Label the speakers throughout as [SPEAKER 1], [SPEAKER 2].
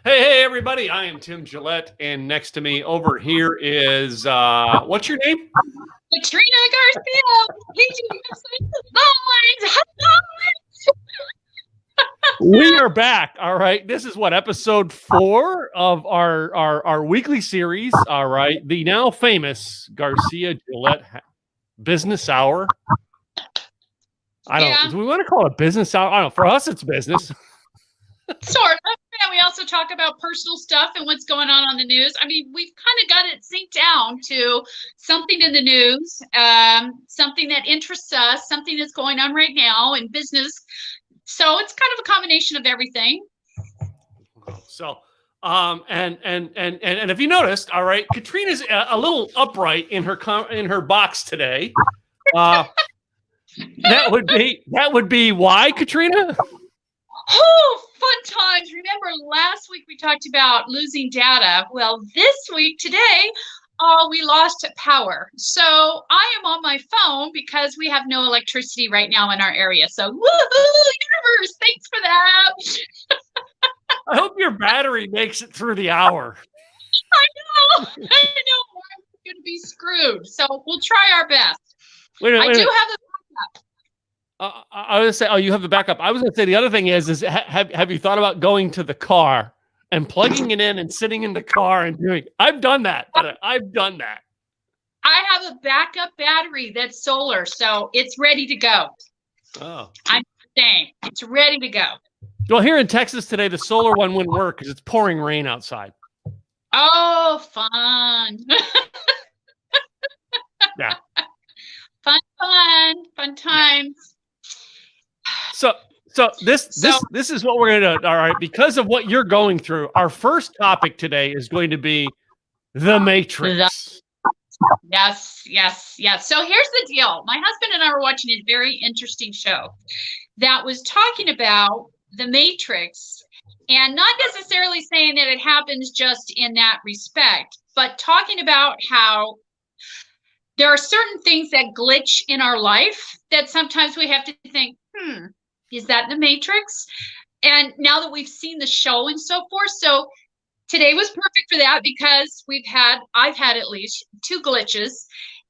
[SPEAKER 1] Hey, everybody. I am Tim Gillette, and next to me over here is, what's your name?
[SPEAKER 2] Katrina Garcia.
[SPEAKER 1] We are back. All right. This is what, episode 4 of our weekly series. All right. The now famous Garcia Gillette business hour. Do we want to call it business hour? I don't know. For us, it's business.
[SPEAKER 2] Sort of. And we also talk about personal stuff and what's going on the news. I mean, we've kind of got it synced down to something in the news, something that interests us, something that's going on right now in business. So it's kind of a combination of everything.
[SPEAKER 1] So, and if you noticed, all right, Katrina's a little upright in her box today. That would be why, Katrina?
[SPEAKER 2] Oh, fun times. Remember last week we talked about losing data. Well, this week, today, we lost power. So I am on my phone because we have no electricity right now in our area. So woohoo, universe, thanks for that.
[SPEAKER 1] I hope your battery makes it through the hour.
[SPEAKER 2] I know. I'm going to be screwed. So we'll try our best. I do have a backup.
[SPEAKER 1] I was going to say, you have the backup. I was going to say the other thing is have you thought about going to the car and plugging it in and sitting in the car and doing? I've done that. I've done that.
[SPEAKER 2] I have a backup battery that's solar, so it's ready to go.
[SPEAKER 1] Oh,
[SPEAKER 2] I'm saying it's ready to go.
[SPEAKER 1] Well, here in Texas today, the solar one wouldn't work because it's pouring rain outside.
[SPEAKER 2] Oh, fun!
[SPEAKER 1] Yeah,
[SPEAKER 2] fun times.
[SPEAKER 1] Yeah. So this is what we're going to do. All right, because of what you're going through, our first topic today is going to be The Matrix.
[SPEAKER 2] Yes. So here's the deal. My husband and I were watching a very interesting show that was talking about The Matrix, and not necessarily saying that it happens just in that respect, but talking about how there are certain things that glitch in our life that sometimes we have to think, is that the Matrix? And now that we've seen the show and so forth, so today was perfect for that because I've had at least 2 glitches,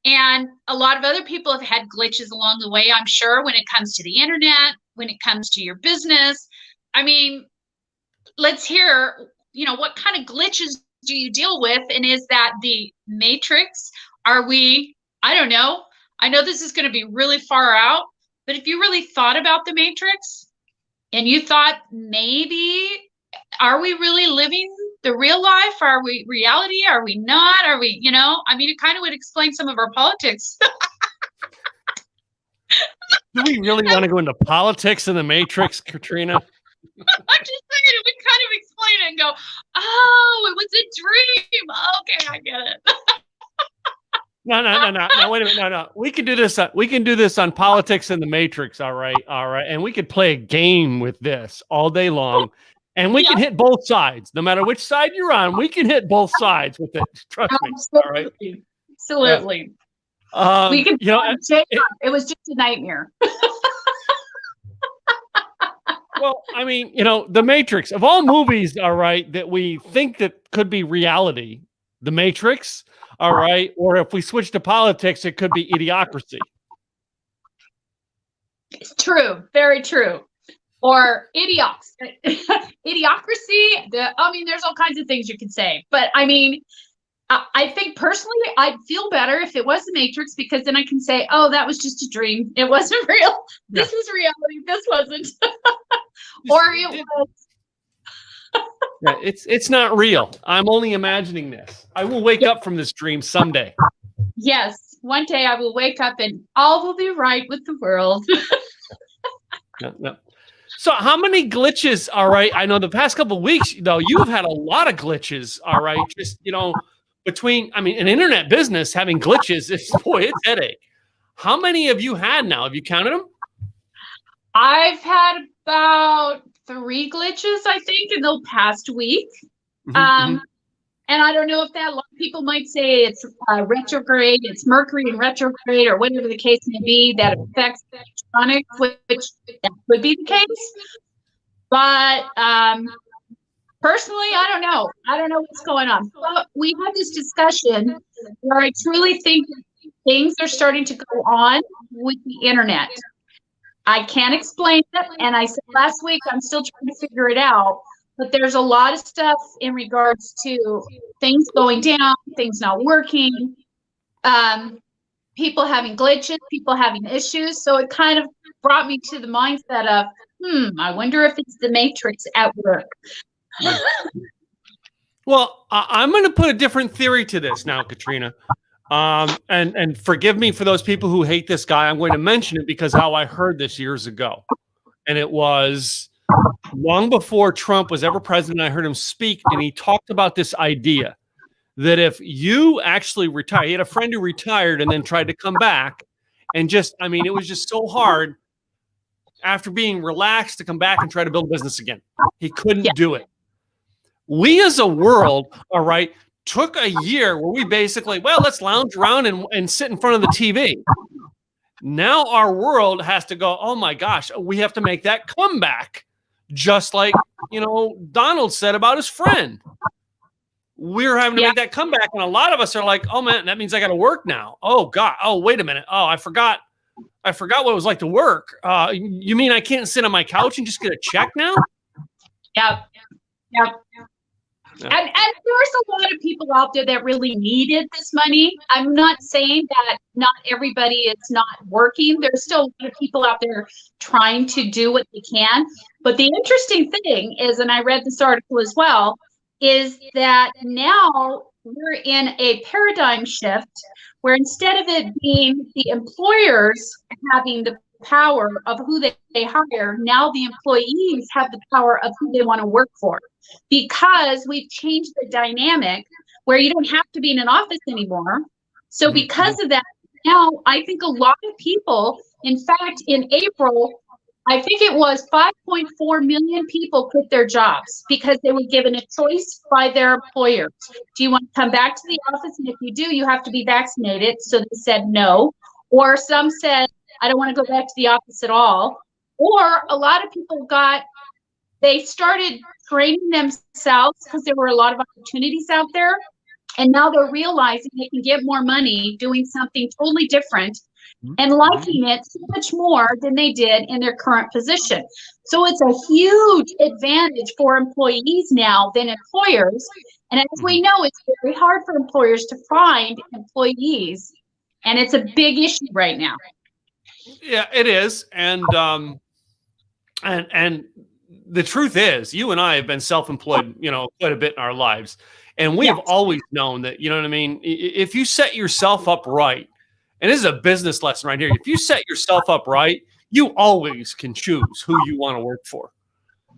[SPEAKER 2] and a lot of other people have had glitches along the way, I'm sure, when it comes to the internet, when it comes to your business. I mean, let's hear, what kind of glitches do you deal with? And is that the Matrix? Are we, I don't know. I know this is going to be really far out, but if you really thought about the Matrix and you thought maybe, are we really living the real life? Are we reality? Are we not? Are we, it kind of would explain some of our politics.
[SPEAKER 1] Do we really want to go into politics in the Matrix, Katrina?
[SPEAKER 2] I'm just saying it would kind of explain it and go, oh, it was a dream. Okay, I get it.
[SPEAKER 1] No. Wait a minute. No. We can do this. We can do this on politics and the Matrix. All right. And we could play a game with this all day long, and we can hit both sides. No matter which side you're on, we can hit both sides with it. Trust me. All right.
[SPEAKER 2] Absolutely.
[SPEAKER 1] Yeah.
[SPEAKER 2] We can. It was just a nightmare.
[SPEAKER 1] Well, I mean, the Matrix of all movies, all right, that we think that could be reality, the Matrix. All right. Or if we switch to politics, it could be Idiocracy.
[SPEAKER 2] True. Very true. Or Idiocracy. There's all kinds of things you can say. But I mean, I think personally, I'd feel better if it was the Matrix, because then I can say, oh, that was just a dream. It wasn't real. This is reality. This wasn't. Or it was.
[SPEAKER 1] Yeah, it's not real. I'm only imagining this. I will wake up from this dream someday.
[SPEAKER 2] Yes, one day I will wake up and all will be right with the world.
[SPEAKER 1] No. So how many glitches, all right? I know the past couple of weeks, though, you've had a lot of glitches, all right? Just, between, an internet business having glitches, it's headache. How many have you had now? Have you counted them?
[SPEAKER 2] I've had about 3 glitches, I think, in the past week. And I don't know if that, a lot of people might say it's retrograde, it's Mercury in retrograde, or whatever the case may be, that affects electronics, which that would be the case. But Personally, I don't know. I don't know what's going on. But we had this discussion where I truly think things are starting to go on with the internet. I can't explain it. And I said last week, I'm still trying to figure it out. But there's a lot of stuff in regards to things going down, things not working, people having glitches, people having issues. So it kind of brought me to the mindset of, I wonder if it's the Matrix at work.
[SPEAKER 1] Well, I'm going to put a different theory to this now, Katrina. And forgive me for those people who hate this guy. I'm going to mention it because how I heard this years ago. And it was long before Trump was ever president. I heard him speak, and he talked about this idea that if you actually retire, he had a friend who retired and then tried to come back, and it was just so hard after being relaxed to come back and try to build a business again. He couldn't do it. We as a world, all right, took a year where we basically, let's lounge around and sit in front of the TV. Now our world has to go, oh my gosh, we have to make that comeback. Just like, Donald said about his friend. We're having to make that comeback. And a lot of us are like, oh man, that means I got to work now. Oh God. Oh, wait a minute. Oh, I forgot what it was like to work. You mean I can't sit on my couch and just get a check now?
[SPEAKER 2] Yep. And there's a lot of people out there that really needed this money. I'm not saying that not everybody is not working. There's still a lot of people out there trying to do what they can. But the interesting thing is, and I read this article as well, is that now we're in a paradigm shift where instead of it being the employers having the power of who they hire, now the employees have the power of who they want to work for, because we've changed the dynamic where you don't have to be in an office anymore. So because of that, now I think a lot of people, in fact, in April, I think it was 5.4 million people quit their jobs because they were given a choice by their employers. Do you want to come back to the office? And if you do, you have to be vaccinated. So they said no. Or some said, I don't want to go back to the office at all. Or a lot of people they started training themselves because there were a lot of opportunities out there. And now they're realizing they can get more money doing something totally different and liking it so much more than they did in their current position. So it's a huge advantage for employees now than employers. And as we know, it's very hard for employers to find employees. And it's a big issue right now.
[SPEAKER 1] Yeah, it is. And the truth is, you and I have been self-employed, quite a bit in our lives. And we have always known that, you know what I mean? If you set yourself up right, and this is a business lesson right here. If you set yourself up right, you always can choose who you want to work for.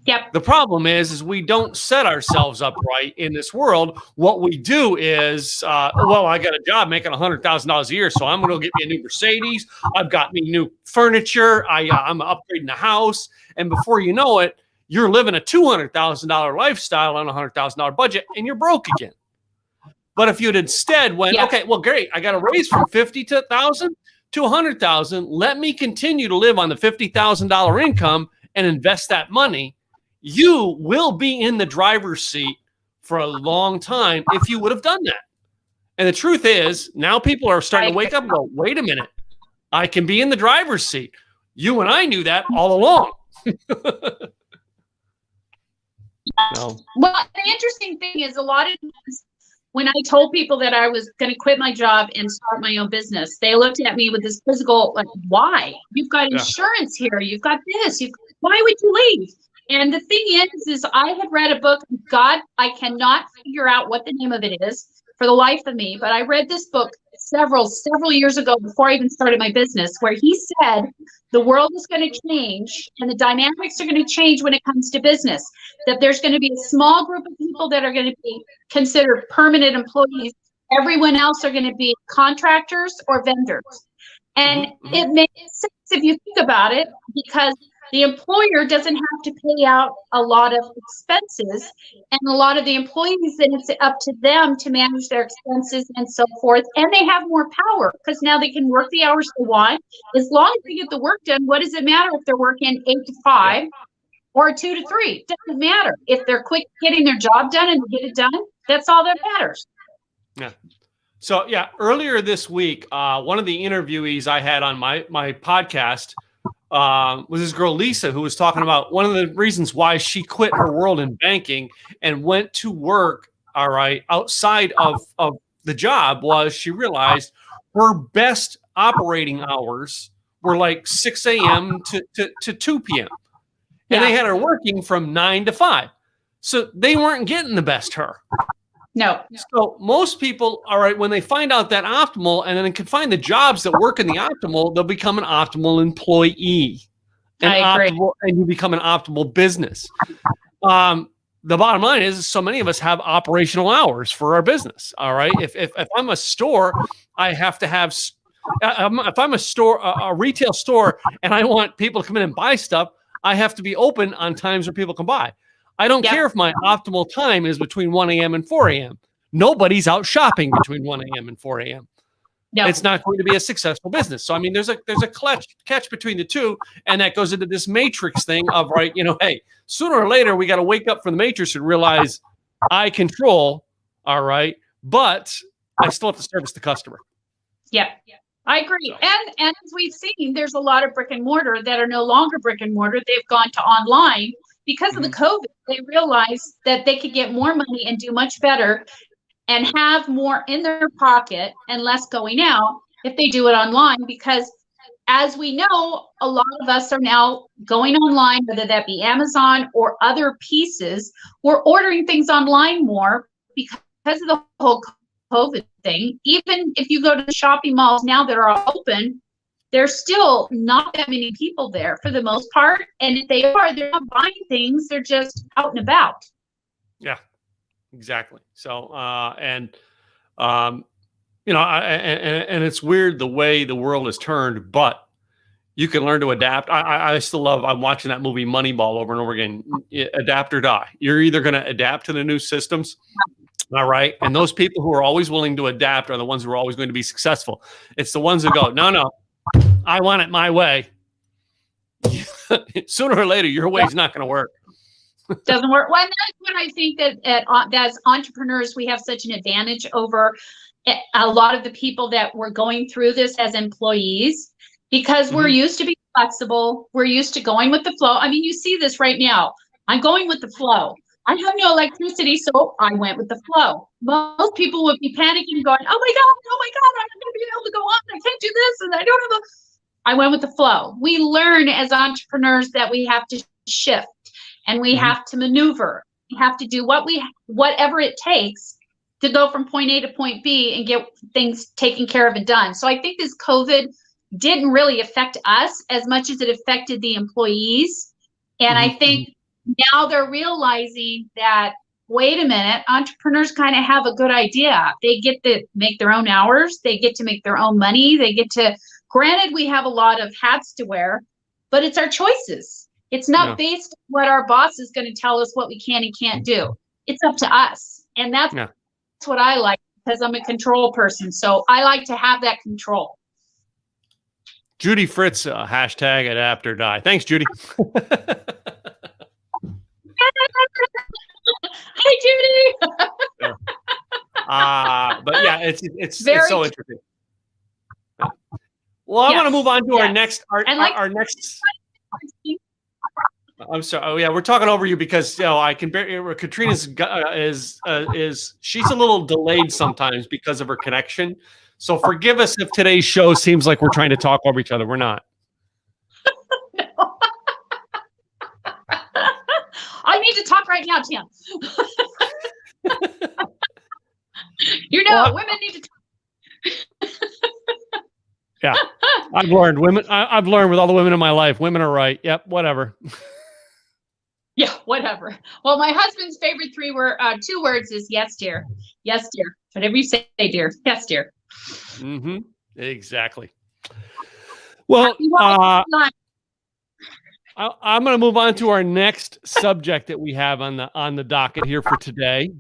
[SPEAKER 2] Yep.
[SPEAKER 1] The problem is we don't set ourselves up right in this world. What we do is, I got a job making $100,000 a year, so I'm going to get me a new Mercedes. I've got me new furniture. I'm upgrading the house. And before you know it, you're living a $200,000 lifestyle on a $100,000 budget, and you're broke again. But if you'd instead went, okay, well, great, I got a raise from $50,000 to $100,000. Let me continue to live on the $50,000 income and invest that money. You will be in the driver's seat for a long time if you would have done that. And the truth is, now people are starting to wake up and go, wait a minute, I can be in the driver's seat. You and I knew that all along.
[SPEAKER 2] No. Well, the interesting thing is a lot of times when I told people that I was going to quit my job and start my own business, they looked at me with this physical, like, why? You've got insurance here. You've got this. Why would you leave? And the thing is I had read a book, God, I cannot figure out what the name of it is for the life of me, but I read this book several years ago before I even started my business, where he said the world is going to change and the dynamics are going to change when it comes to business, that there's going to be a small group of people that are going to be considered permanent employees. Everyone else are going to be contractors or vendors. And it makes sense if you think about it, because the employer doesn't have to pay out a lot of expenses, and a lot of the employees, then it's up to them to manage their expenses and so forth. And they have more power because now they can work the hours they want. As long as they get the work done, what does it matter if they're working 8 to 5 or 2 to 3. It doesn't matter. If they're quick getting their job done and get it done, that's all that matters.
[SPEAKER 1] Yeah. So yeah, earlier this week, one of the interviewees I had on my podcast was this girl Lisa, who was talking about one of the reasons why she quit her world in banking and went to work, all right, outside of the job, was she realized her best operating hours were like 6 a.m. to 2 p.m. And they had her working from 9 to 5. So they weren't getting the best her.
[SPEAKER 2] No.
[SPEAKER 1] So most people, all right, when they find out that optimal and then can find the jobs that work in the optimal, they'll become an optimal employee.
[SPEAKER 2] I agree.
[SPEAKER 1] And you become an optimal business. The bottom line is so many of us have operational hours for our business. All right. If I'm a store, I have to have, if I'm a retail store and I want people to come in and buy stuff, I have to be open on times where people can buy. I don't care if my optimal time is between 1 a.m. and 4 a.m. Nobody's out shopping between 1 a.m. and 4 a.m. No. It's not going to be a successful business. So, I mean, there's a catch between the two, and that goes into this matrix thing of, right, hey, sooner or later, we got to wake up from the matrix and realize I control, all right, but I still have to service the customer.
[SPEAKER 2] Yeah, I agree. And as we've seen, there's a lot of brick and mortar that are no longer brick and mortar. They've gone to online. Because of the COVID, they realized that they could get more money and do much better and have more in their pocket and less going out if they do it online. Because as we know, a lot of us are now going online, whether that be Amazon or other pieces. We're ordering things online more because of the whole COVID thing. Even if you go to the shopping malls now that are open, there's still not that many people there for the most part. And if they are, they're not buying things. They're just out and about.
[SPEAKER 1] Yeah, exactly. So, and it's weird the way the world has turned, but you can learn to adapt. I still love, I'm watching that movie Moneyball over and over again. Adapt or die. You're either going to adapt to the new systems. All right. And those people who are always willing to adapt are the ones who are always going to be successful. It's the ones that go, no, I want it my way. Sooner or later, your way is not going to work.
[SPEAKER 2] Doesn't work. Well, and that's what I think that as entrepreneurs, we have such an advantage over a lot of the people that were going through this as employees, because we're used to being flexible. We're used to going with the flow. I mean, you see this right now. I'm going with the flow. I have no electricity, so I went with the flow. Most people would be panicking, going, oh my God, I'm not going to be able to go on. I can't do this, and I don't have I went with the flow. We learn as entrepreneurs that we have to shift and we have to maneuver. We have to do whatever it takes to go from point A to point B and get things taken care of and done. So I think this COVID didn't really affect us as much as it affected the employees. And I think now they're realizing that, wait a minute, entrepreneurs kind of have a good idea. They get to make their own hours. They get to make their own money. They get to, granted, we have a lot of hats to wear, but it's our choices. It's not based on what our boss is going to tell us what we can and can't do. It's up to us. And that's what I like, because I'm a control person. So I like to have that control.
[SPEAKER 1] Judy Fritz, hashtag adapt or die. Thanks, Judy.
[SPEAKER 2] Hi, Judy.
[SPEAKER 1] But yeah, it's so interesting. Well, I want to move on to our next. Our next. I'm sorry. Oh yeah, we're talking over you because I can bear. Katrina's is she's a little delayed sometimes because of her connection. So forgive us if today's show seems like we're trying to talk over each other. We're not.
[SPEAKER 2] I need to talk right now, Tim. Women need to talk.
[SPEAKER 1] Yeah, I've learned with all the women in my life, women are right. Yep, whatever.
[SPEAKER 2] Yeah, whatever. Well, my husband's favorite two words is yes, dear. Yes, dear. Whatever you say, dear. Yes, dear.
[SPEAKER 1] Exactly. Well, I'm going to move on to our next subject that we have on the docket here for today.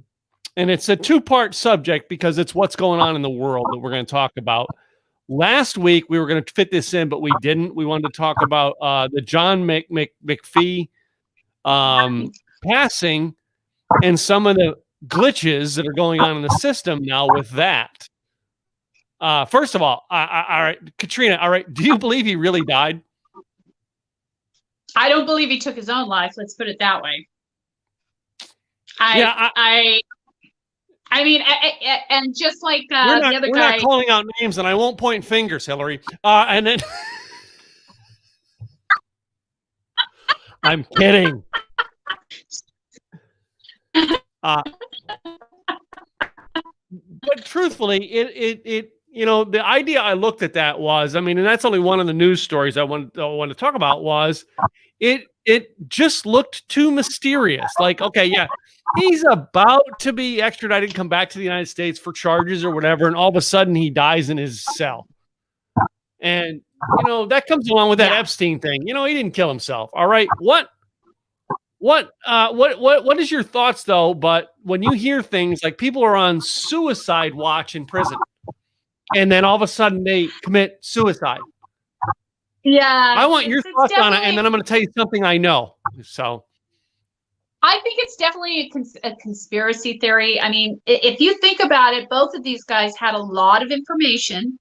[SPEAKER 1] And it's a two-part subject because it's what's going on in the world that we're going to talk about. Last week, we were going to fit this in, but we didn't. We wanted to talk about the John McPhee passing and some of the glitches that are going on in the system now with that. First of all, all right, Katrina, all right, do you believe he really died?
[SPEAKER 2] I don't believe he took his own life. Let's put it that way. I mean, and just like the other guy.
[SPEAKER 1] We're not calling out names, and I won't point fingers, Hillary. And then I'm kidding. But truthfully, it the idea I looked at that was, I mean, and that's only one of the news stories I want to talk about, was it just looked too mysterious. Like, okay, yeah, he's about to be extradited, come back to the United States for charges or whatever, and all of a sudden he dies in his cell. And that comes along with that Epstein thing. He didn't kill himself. All right, what is your thoughts though? But when you hear things like people are on suicide watch in prison, and then all of a sudden they commit suicide.
[SPEAKER 2] Yeah.
[SPEAKER 1] I want your thoughts on it, and then I'm going to tell you something I know. So
[SPEAKER 2] I think it's definitely a conspiracy theory. I mean, if you think about it, both of these guys had a lot of information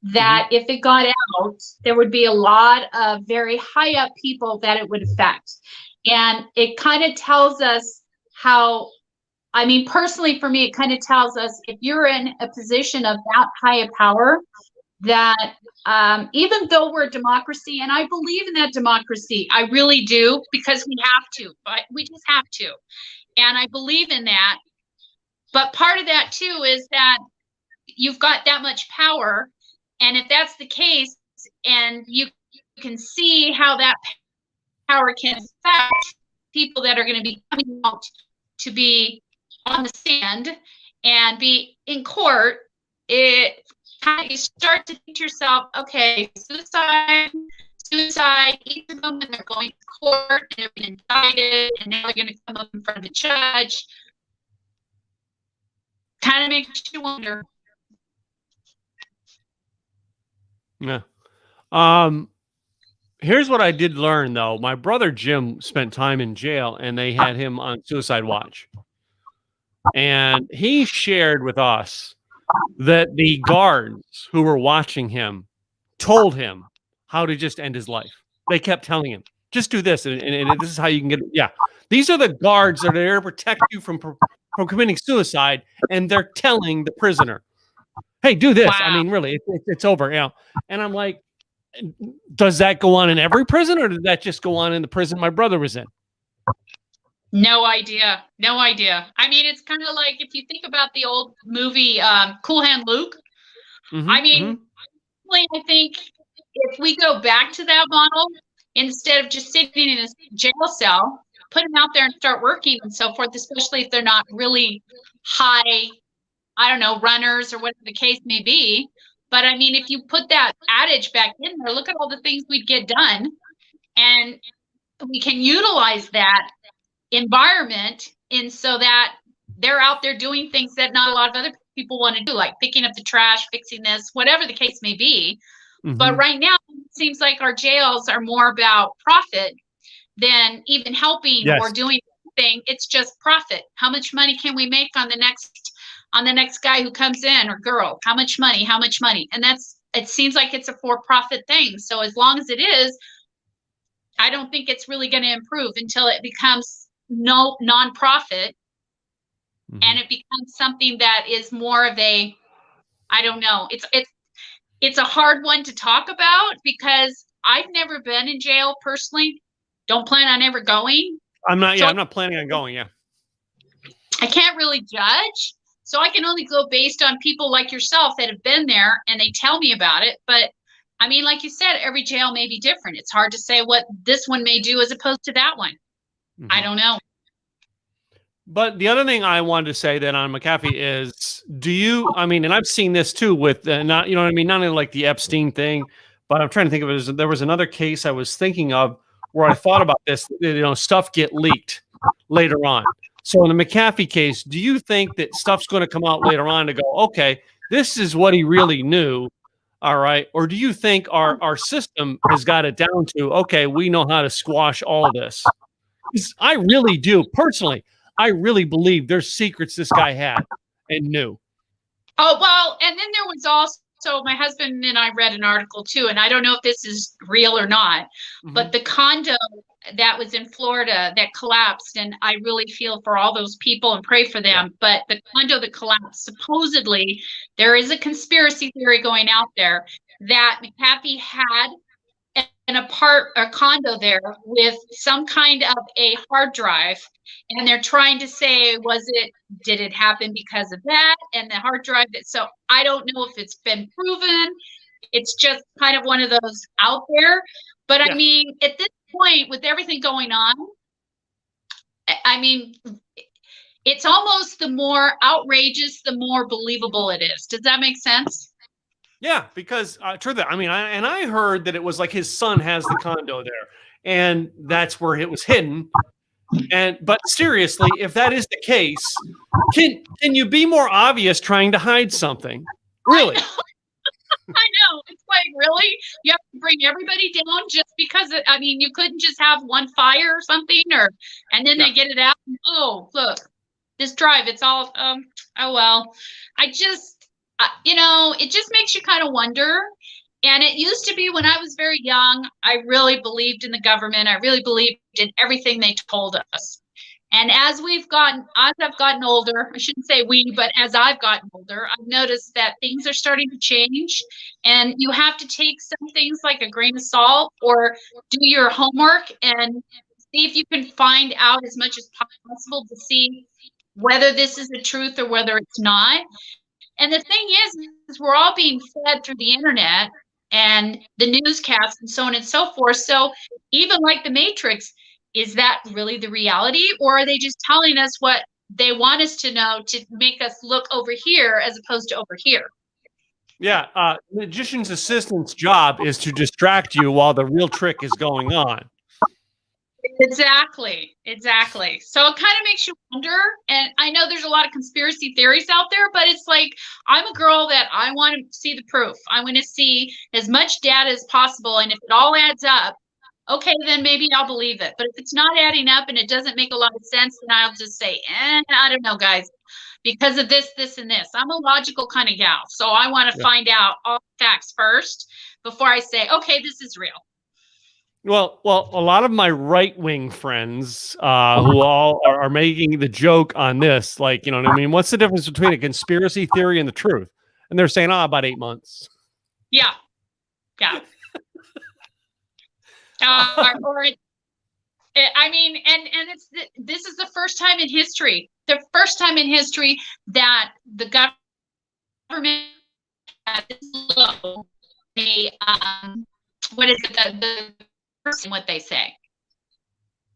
[SPEAKER 2] that if it got out, there would be a lot of very high up people that it would affect. And it kind of tells us how, I mean, personally for me, it kind of tells us if you're in a position of that high of power, that even though we're a democracy, and I believe in that democracy, I really do, because we have to, but we just have to. And I believe in that. But part of that too is that you've got that much power. And if that's the case, and you can see how that power can affect people that are going to be coming out to be on the stand and be in court, it kind of, you start to think to yourself, okay, suicide, each of them when they're going to court and they're being indicted and now they're going to come up in front of the judge, kind of makes you wonder.
[SPEAKER 1] Yeah. Here's what I did learn though. My brother Jim spent time in jail, and they had him on suicide watch. And he shared with us that the guards who were watching him told him how to just end his life. They kept telling him, just do this, and this is how you can get it. Yeah. These are the guards that are there to protect you from committing suicide, and they're telling the prisoner, hey, do this. Wow. I mean, really, it's over. And I'm like, does that go on in every prison, or did that just go on in the prison my brother was in?
[SPEAKER 2] No idea. I mean, it's kind of like if you think about the old movie Cool Hand Luke. I mean, I think if we go back to that model, instead of just sitting in a jail cell, put them out there and start working and so forth, especially if they're not really high, I don't know, runners or whatever the case may be. But I mean, if you put that adage back in there, look at all the things we'd get done, and we can utilize that environment and so that they're out there doing things that not a lot of other people want to do, like picking up the trash, fixing this, whatever the case may be. But right now, it seems like our jails are more about profit than even helping or doing anything. It's just profit. How much money can we make on the next guy who comes in, or girl? How much money? And it seems like it's a for-profit thing. So as long as it is, I don't think it's really going to improve until it becomes non-profit and it becomes something that is more of a, I don't know. It's a hard one to talk about because I've never been in jail personally. Don't plan on ever going.
[SPEAKER 1] I'm not planning on going. Yeah.
[SPEAKER 2] I can't really judge. So I can only go based on people like yourself that have been there and they tell me about it. But I mean, like you said, every jail may be different. It's hard to say what this one may do as opposed to that one. I don't know.
[SPEAKER 1] But the other thing I wanted to say then on McAfee is, and I've seen this too with not only like the Epstein thing, but I'm trying to think of it as there was another case I was thinking of where I thought about this, stuff get leaked later on. So in the McAfee case, do you think that stuff's going to come out later on to go, okay, this is what he really knew? All right. Or do you think our system has got it down to, okay, we know how to squash all this? I really do. Personally, I really believe there's secrets this guy had and knew.
[SPEAKER 2] Oh, well, and then there was also my husband and I read an article too, and I don't know if this is real or not, but the condo that was in Florida that collapsed, and I really feel for all those people and pray for them. But the condo that collapsed, supposedly there is a conspiracy theory going out there that McAfee had a condo there with some kind of a hard drive, and they're trying to say, did it happen because of that and the hard drive so I don't know if it's been proven. It's just kind of one of those out there, but I mean, at this point, with everything going on, I mean, it's almost the more outrageous, the more believable it is. Does that make sense?
[SPEAKER 1] Yeah, because true that. I mean, I heard that it was like his son has the condo there, and that's where it was hidden. But seriously, if that is the case, can you be more obvious trying to hide something? Really?
[SPEAKER 2] I know. It's like, really? You have to bring everybody down just because I mean, you couldn't just have one fire or something, and then they get it out. And, oh, look, this drive, it's all oh well. I just it just makes you kind of wonder. And it used to be when I was very young, I really believed in the government. I really believed in everything they told us. And as I've gotten older, I shouldn't say we, but as I've gotten older, I've noticed that things are starting to change, and you have to take some things like a grain of salt or do your homework and see if you can find out as much as possible to see whether this is the truth or whether it's not. And the thing is we're all being fed through the internet and the newscasts and so on and so forth. So even like the Matrix, is that really the reality, or are they just telling us what they want us to know to make us look over here as opposed to over here?
[SPEAKER 1] Yeah, magician's assistant's job is to distract you while the real trick is going on.
[SPEAKER 2] Exactly. So it kind of makes you wonder. And I know there's a lot of conspiracy theories out there, but it's like, I'm a girl that I want to see the proof. I want to see as much data as possible. And if it all adds up, okay, then maybe I'll believe it. But if it's not adding up and it doesn't make a lot of sense, then I'll just say, I don't know, guys, because of this, this, and this. I'm a logical kind of gal. So I want to find out all the facts first before I say, okay, this is real.
[SPEAKER 1] Well, a lot of my right-wing friends who all are making the joke on this, like, you know what I mean? What's the difference between a conspiracy theory and the truth? And they're saying, about 8 months.
[SPEAKER 2] Yeah. I mean, and this is the first time in history, that the government at this low, what is it, what they say.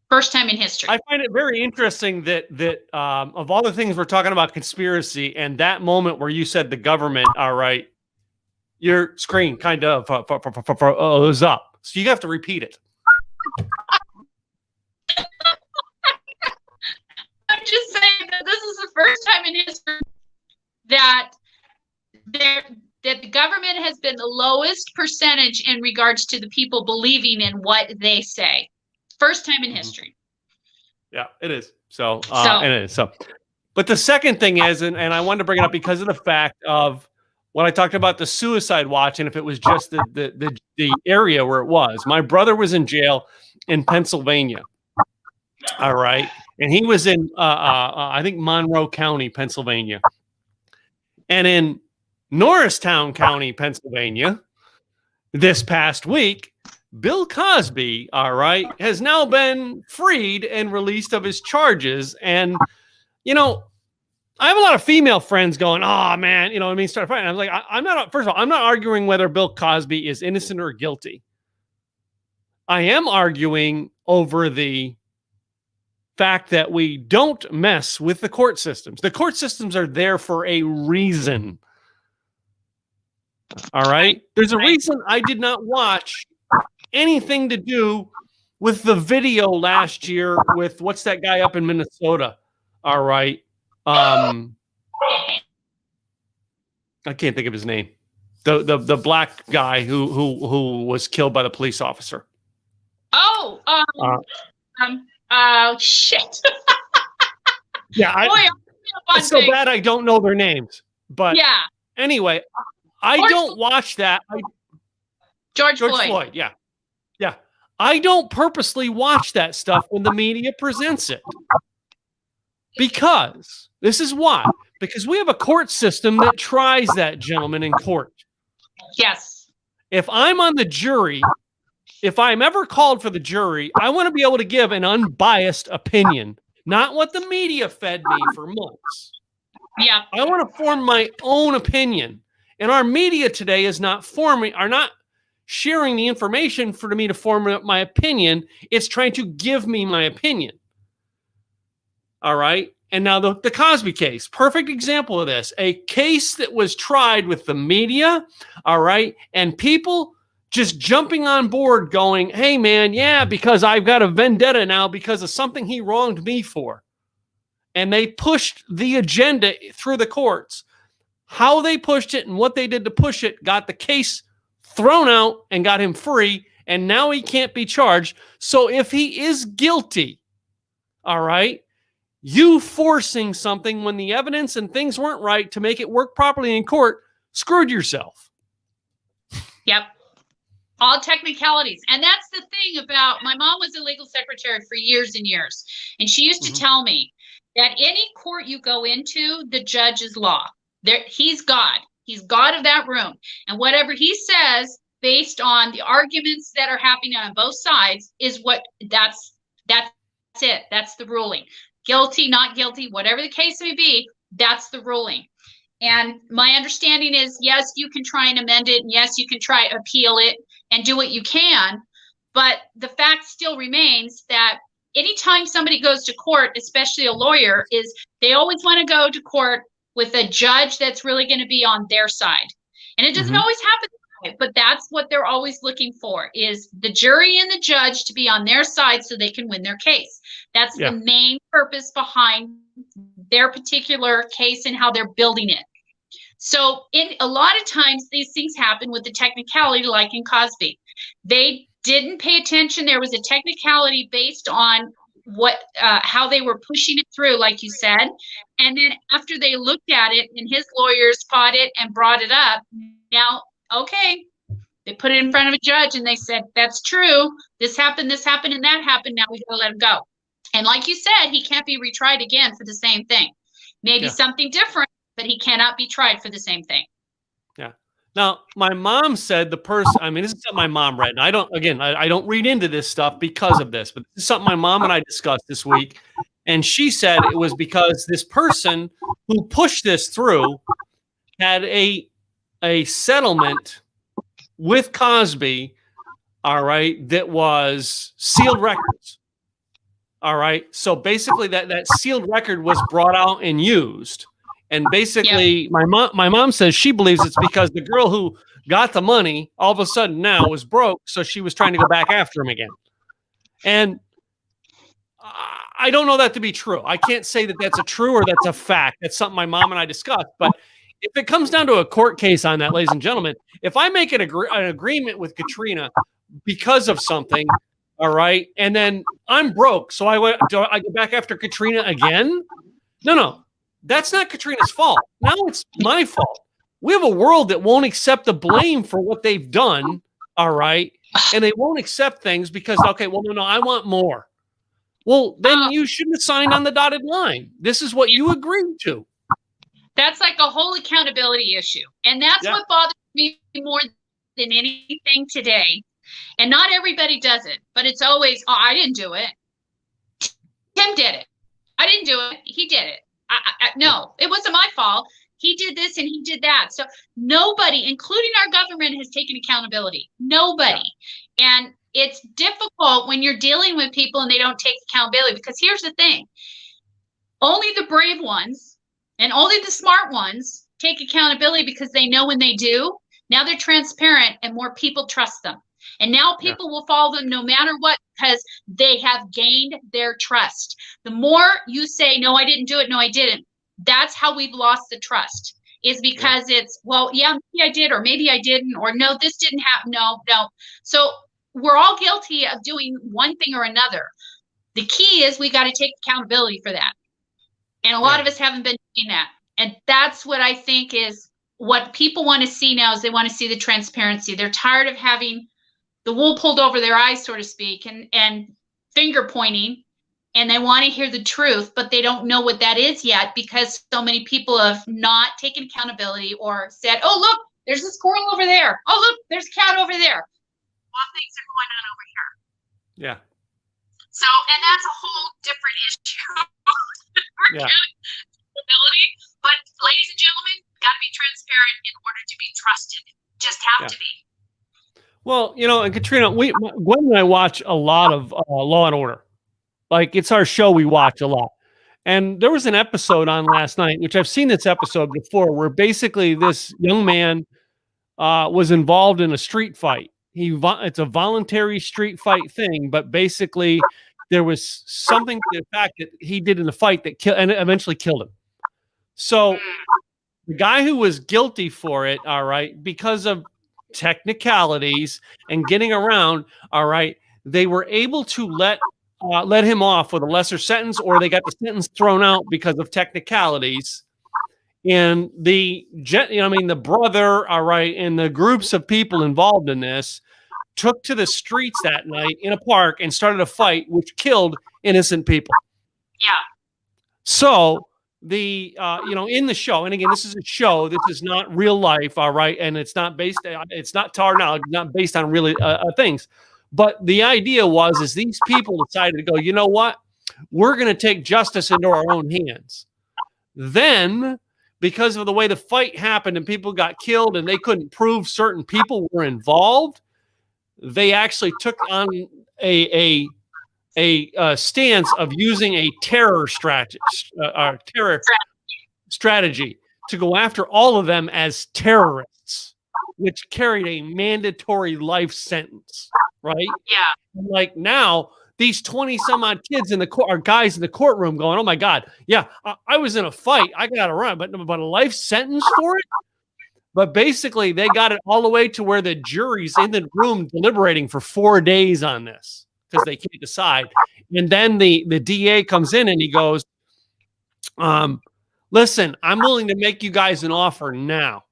[SPEAKER 2] First time in history.
[SPEAKER 1] I find it very interesting that of all the things we're talking about conspiracy, and that moment where you said the government, all right, your screen kind of was up. So you have to repeat it.
[SPEAKER 2] I'm just saying that this is the first time in history that the government has been the lowest percentage in regards to the people believing in what they say. First time in history.
[SPEAKER 1] Yeah, it is. So. But the second thing is, and I wanted to bring it up because of the fact of when I talked about the suicide watch, and if it was just the area where it was. My brother was in jail in Pennsylvania. All right. And he was in, I think, Monroe County, Pennsylvania. And in Norristown County, Pennsylvania, this past week, Bill Cosby, all right, has now been freed and released of his charges. And, I have a lot of female friends going, oh, man, you know what I mean? Start fighting. I was like, first of all, I'm not arguing whether Bill Cosby is innocent or guilty. I am arguing over the fact that we don't mess with the court systems. The court systems are there for a reason. All right. There's a reason I did not watch anything to do with the video last year with what's that guy up in Minnesota. All right. I can't think of his name. The black guy who was killed by the police officer.
[SPEAKER 2] Oh, shit.
[SPEAKER 1] Yeah,
[SPEAKER 2] Boy,
[SPEAKER 1] it's so bad I don't know their names. But
[SPEAKER 2] yeah.
[SPEAKER 1] anyway, I don't watch that.
[SPEAKER 2] George
[SPEAKER 1] George
[SPEAKER 2] Floyd.
[SPEAKER 1] Floyd, yeah. Yeah. I don't purposely watch that stuff when the media presents it. Because, this is why. Because we have a court system that tries that gentleman in court.
[SPEAKER 2] Yes.
[SPEAKER 1] If I'm on the jury, if I'm ever called for the jury, I want to be able to give an unbiased opinion, not what the media fed me for months.
[SPEAKER 2] Yeah.
[SPEAKER 1] I want to form my own opinion. And our media today is not sharing the information for me to form my opinion. It's trying to give me my opinion. All right. And now the Cosby case, perfect example of this, a case that was tried with the media. All right. And people just jumping on board going, hey, man, yeah, because I've got a vendetta now because of something he wronged me for. And they pushed the agenda through the courts. How they pushed it and what they did to push it got the case thrown out and got him free. And now he can't be charged. So if he is guilty, all right, you forcing something when the evidence and things weren't right to make it work properly in court screwed yourself.
[SPEAKER 2] Yep. All technicalities. And that's the thing about, my mom was a legal secretary for years and years. And she used to tell me that any court you go into, the judge is law. He's God. He's God of that room. And whatever he says, based on the arguments that are happening on both sides, is that's it. That's the ruling. Guilty, not guilty, whatever the case may be, that's the ruling. And my understanding is, yes, you can try and amend it. And yes, you can try appeal it and do what you can. But the fact still remains that anytime somebody goes to court, especially a lawyer, is they always want to go to court with a judge that's really going to be on their side. And it doesn't always happen that way, but that's what they're always looking for, is the jury and the judge to be on their side so they can win their case. That's the main purpose behind their particular case and how they're building it. So a lot of times these things happen with the technicality, like in Cosby. They didn't pay attention. There was a technicality based on how they were pushing it through, like you said. And then after they looked at it and his lawyers fought it and brought it up, now, okay, they put it in front of a judge and they said, that's true. This happened, and that happened. Now we gotta let him go. And like you said, he can't be retried again for the same thing. Maybe something different, but he cannot be tried for the same thing.
[SPEAKER 1] Yeah. Now, my mom said this is something my mom read. And I don't read into this stuff because of this, but this is something my mom and I discussed this week. And she said it was because this person who pushed this through had a settlement with Cosby, all right, that was sealed records. All right. So basically that sealed record was brought out and used. And basically my mom says she believes it's because the girl who got the money all of a sudden now was broke. So she was trying to go back after him again. And I don't know that to be true. I can't say that that's a true or that's a fact. That's something my mom and I discussed. But if it comes down to a court case on that, ladies and gentlemen, if I make an agreement with Katrina because of something, all right, and then I'm broke, so I go back after Katrina again? No, that's not Katrina's fault. Now it's my fault. We have a world that won't accept the blame for what they've done, all right, and they won't accept things because, okay, well, no, I want more. Well, then you shouldn't have signed on the dotted line. This is what you agreed to.
[SPEAKER 2] That's like a whole accountability issue. And that's what bothers me more than anything today. And not everybody does it, but it's always, I didn't do it. Tim did it. I didn't do it. He did it. No, it wasn't my fault. He did this and he did that. So nobody, including our government, has taken accountability. Nobody. Yeah. And it's difficult when you're dealing with people and they don't take accountability, because here's the thing. Only the brave ones and only the smart ones take accountability, because they know when they do, now they're transparent and more people trust them. And now people will follow them no matter what, because they have gained their trust. The more you say, no, I didn't do it, no, I didn't, that's how we've lost the trust, is because it's, well, yeah, maybe I did, or maybe I didn't, or no, this didn't happen, no. So we're all guilty of doing one thing or another. The key is we got to take accountability for that. And a lot of us haven't been doing that. And that's what I think is what people want to see now is they want to see the transparency. They're tired of having the wool pulled over their eyes, so to speak, and finger pointing, and they want to hear the truth, but they don't know what that is yet because so many people have not taken accountability or said, oh, look, there's a squirrel over there. Oh, look, there's a cat over there. What things are going on over here?
[SPEAKER 1] Yeah.
[SPEAKER 2] So, and that's a whole different issue.
[SPEAKER 1] Yeah.
[SPEAKER 2] Accountability, but ladies and gentlemen, got to be transparent in order to be trusted. Just have to be.
[SPEAKER 1] Well, you know, and Katrina, Gwen and I watch a lot of Law and Order. Like, it's our show we watch a lot. And there was an episode on last night, which I've seen this episode before, where basically this young man was involved in a street fight. It's a voluntary street fight thing, but basically there was something to the fact that he did in the fight that and it eventually killed him. So the guy who was guilty for it, all right, because of technicalities and getting around, all right, they were able to let him off with a lesser sentence, or they got the sentence thrown out because of technicalities. And the brother, all right, and the groups of people involved in this took to the streets that night in a park and started a fight, which killed innocent people.
[SPEAKER 2] Yeah.
[SPEAKER 1] So in the show, and again, this is a show, this is not real life, all right, and it's not tar knowledge, not based on really things. But the idea is these people decided to go, you know what? We're going to take justice into our own hands. Then, because of the way the fight happened and people got killed and they couldn't prove certain people were involved, they actually took on a stance of using a terror strategy to go after all of them as terrorists, which carried a mandatory life sentence, right?
[SPEAKER 2] Yeah.
[SPEAKER 1] Like now, these 20 some odd kids in the court are guys in the courtroom going, oh my God, yeah, I was in a fight. I got to run, but a life sentence for it? But basically, they got it all the way to where the jury's in the room deliberating for 4 days on this because they can't decide. And then the DA comes in and he goes, listen, I'm willing to make you guys an offer now.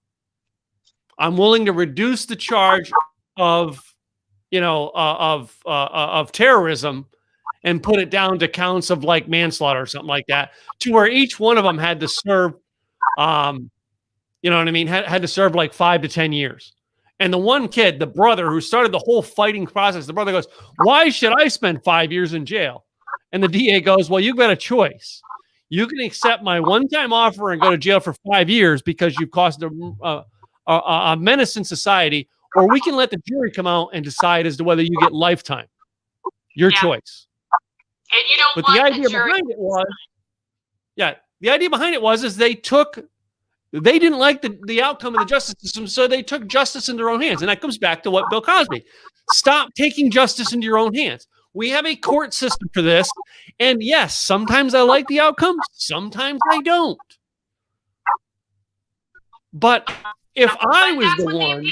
[SPEAKER 1] I'm willing to reduce the charge of terrorism and put it down to counts of like manslaughter or something like that, to where each one of them had to serve, you know what I mean? Had to serve like 5 to 10 years. And the one kid, the brother who started the whole fighting process, the brother goes, why should I spend 5 years in jail? And the DA goes, well, you've got a choice. You can accept my one-time offer and go to jail for 5 years because you've caused a menace in society, or we can let the jury come out and decide as to whether you get lifetime. Your choice.
[SPEAKER 2] And you don't
[SPEAKER 1] but the idea behind it was, the idea behind it was they didn't like the outcome of the justice system, so they took justice in their own hands. And that comes back to what Bill Cosby. Stop taking justice into your own hands. We have a court system for this. And yes, sometimes I like the outcome, sometimes I don't. But if I was the one,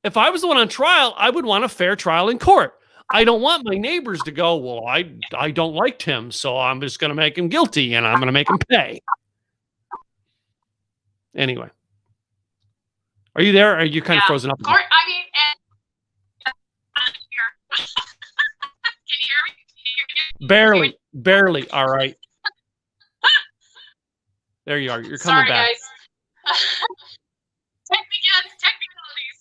[SPEAKER 1] if I was the one on trial, I would want a fair trial in court. I don't want my neighbors to go, well, I don't like Tim, so I'm just going to make him guilty and I'm going to make him pay. Anyway. Are you there? Or are you kind of frozen up?
[SPEAKER 2] I mean, can you hear me?
[SPEAKER 1] Barely. All right. There you are. You're coming back.
[SPEAKER 2] Guys. Technicalities.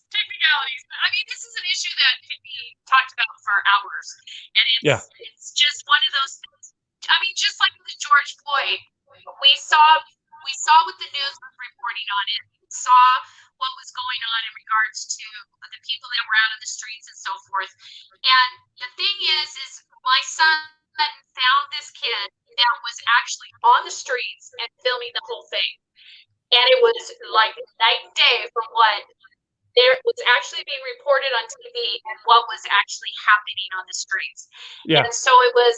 [SPEAKER 2] I mean, this is an issue that could be talked about for hours, and it's just one of those things. I mean, just like with George Floyd, we saw what the news was reporting on it. We saw what was going on in regards to the people that were out on the streets and so forth. And the thing is my son found this kid that was actually on the streets and filming the whole thing, and it was like night and day from what there was actually being reported on TV and what was actually happening on the streets. Yeah. And so it was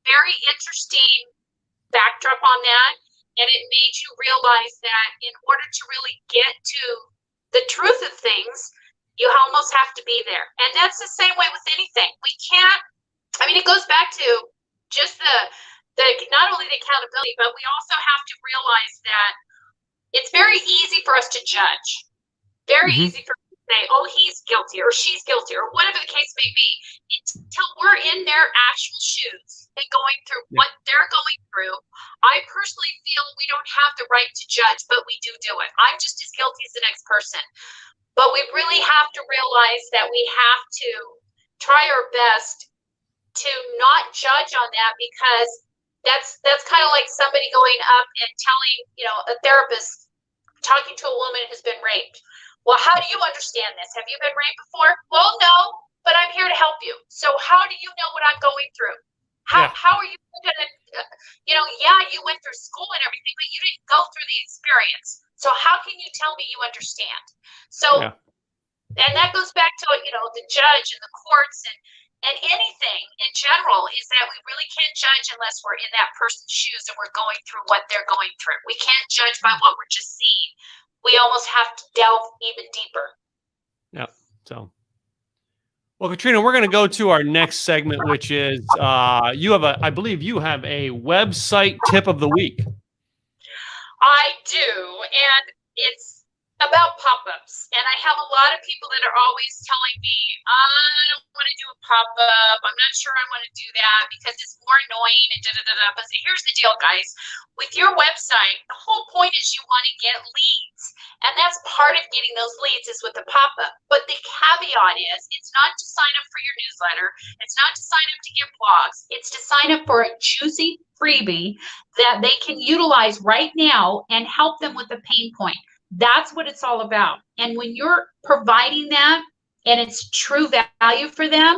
[SPEAKER 2] very interesting backdrop on that. And it made you realize that in order to really get to the truth of things,
[SPEAKER 3] You almost have to be there. And that's the same way with anything. We can't, I mean, it goes back to just the not only the accountability, but we also have to realize that it's very easy for us to judge. Very easy for us to say, oh, he's guilty or she's guilty or whatever the case may be, until we're in their actual shoes and going through what they're going through. I personally feel we don't have the right to judge, but we do it. I'm just as guilty as the next person. But we really have to realize that we have to try our best to not judge on that, because that's kind of like somebody going up and telling, a therapist talking to a woman who's been raped. Well, how do you understand this? Have you been raped before? Well, no, but I'm here to help you. So how do you know what I'm going through? How are you going to, you went through school and everything, but you didn't go through the experience. So how can you tell me you understand? So, and that goes back to, the judge and the courts and anything in general, is that we really can't judge unless we're in that person's shoes and we're going through what they're going through. We can't judge by what we're just seeing. We almost have to delve even deeper. Yeah.
[SPEAKER 1] So, well, Katrina, we're going to go to our next segment, which is I believe you have a website tip of the week.
[SPEAKER 3] I do, and it's about pop-ups. And I have a lot of people that are always telling me, I don't want to do a pop-up. I'm not sure I want to do that because it's more annoying and da-da-da-da. But here's the deal, guys. With your website, the whole point is you want to get leads. And that's part of getting those leads is with the pop-up. But the caveat is it's not to sign up for your newsletter. It's not to sign up to get blogs. It's to sign up for a juicy freebie that they can utilize right now and help them with a pain point. That's what it's all about. And when you're providing that and it's true value for them,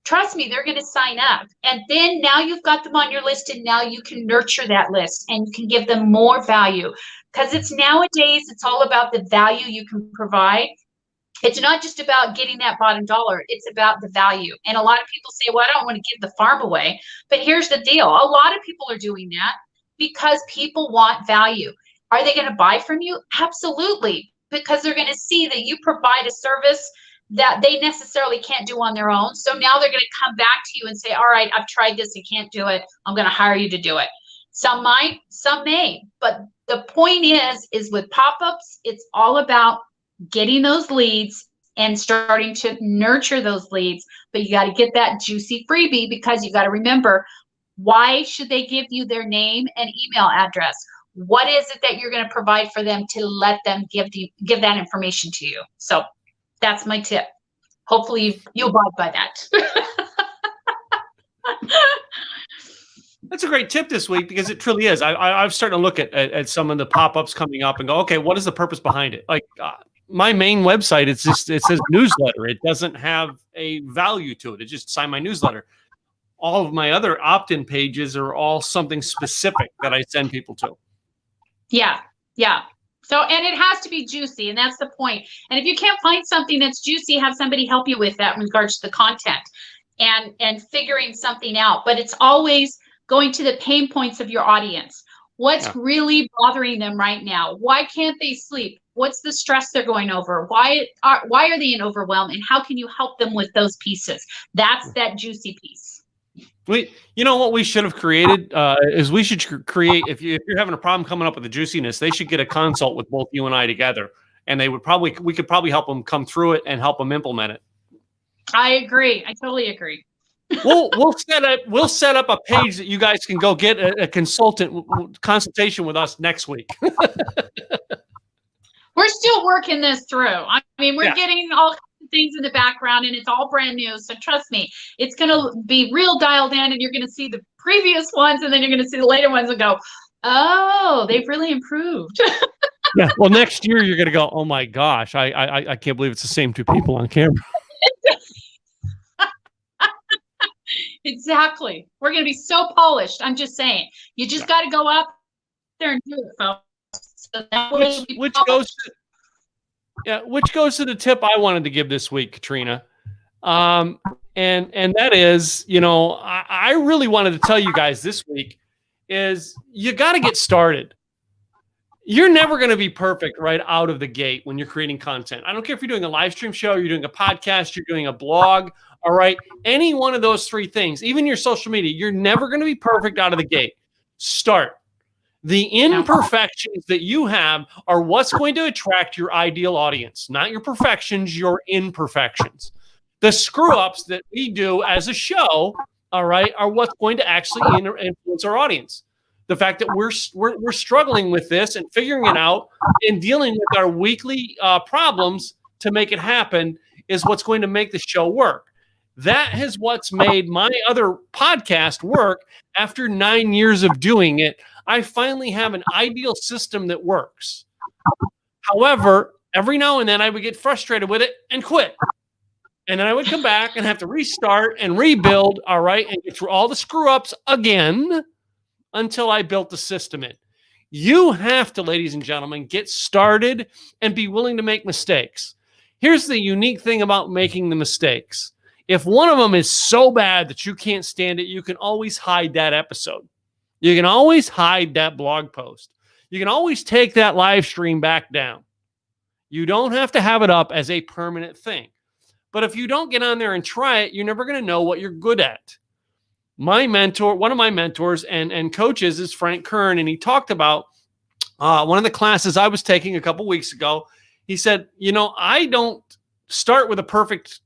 [SPEAKER 3] trust me, they're going to sign up. And then now you've got them on your list, and now you can nurture that list and you can give them more value. Because it's nowadays, it's all about the value you can provide. It's not just about getting that bottom dollar. It's about the value. And a lot of people say, well, I don't want to give the farm away. But here's the deal. A lot of people are doing that because people want value. Are they going to buy from you? Absolutely. Because they're going to see that you provide a service that they necessarily can't do on their own. So now they're going to come back to you and say, all right, I've tried this. You can't do it. I'm going to hire you to do it. Some might, some may. But the point is with pop-ups, it's all about getting those leads and starting to nurture those leads. But you got to get that juicy freebie, because you got to remember, why should they give you their name and email address? What is it that you're going to provide for them to let them give that information to you? So that's my tip. Hopefully you abide by that.
[SPEAKER 1] That's a great tip this week, because it truly is. I've started to look at some of the pop-ups coming up and go, okay, what is the purpose behind it? Like my main website, it says newsletter. It doesn't have a value to it. It's just sign my newsletter. All of my other opt-in pages are all something specific that I send people to. Yeah. So, and it has to be juicy, and that's the point. And if you can't find something that's juicy, have somebody help you with that in regards to the content and figuring something out. But it's always going to the pain points of your audience. What's really bothering them right now? Why can't they sleep? What's the stress they're going over? Why are they in overwhelm? And how can you help them with those pieces? That's that juicy piece. What we should have created is we should create, if you're having a problem coming up with the juiciness, they should get a consult with both you and I together, and we could probably help them come through it and help them implement it.
[SPEAKER 3] I agree. I totally agree.
[SPEAKER 1] We'll set up a page that you guys can go get a consultation with us next week.
[SPEAKER 3] We're still working this through. I mean, we're getting all kinds of things in the background, and it's all brand new. So trust me, it's going to be real dialed in, and you're going to see the previous ones, and then you're going to see the later ones and go, oh, they've really improved.
[SPEAKER 1] Yeah. Well, next year you're going to go, oh my gosh, I can't believe it's the same two people on camera.
[SPEAKER 3] Exactly. We're going to be so polished. I'm just saying. You just got to go up there and do it, folks. So that
[SPEAKER 1] which goes to the tip I wanted to give this week, Katrina. And that is, I really wanted to tell you guys this week is you got to get started. You're never going to be perfect right out of the gate when you're creating content. I don't care if you're doing a live stream show, you're doing a podcast, you're doing a blog. All right. Any one of those three things, even your social media, you're never going to be perfect out of the gate. Start. The imperfections that you have are what's going to attract your ideal audience, not your perfections, your imperfections. The screw ups that we do as a show, all right, are what's going to actually influence our audience. The fact that we're struggling with this and figuring it out and dealing with our weekly problems to make it happen is what's going to make the show work. That is what's made my other podcast work. After 9 years of doing it, I finally have an ideal system that works. However, every now and then I would get frustrated with it and quit. And then I would come back and have to restart and rebuild, all right, and get through all the screw-ups again until I built the system in. You have to, ladies and gentlemen, get started and be willing to make mistakes. Here's the unique thing about making the mistakes. If one of them is so bad that you can't stand it, you can always hide that episode. You can always hide that blog post. You can always take that live stream back down. You don't have to have it up as a permanent thing. But if you don't get on there and try it, you're never going to know what you're good at. My mentor, one of my mentors and coaches is Frank Kern, and he talked about one of the classes I was taking a couple weeks ago. He said, I don't start with a perfect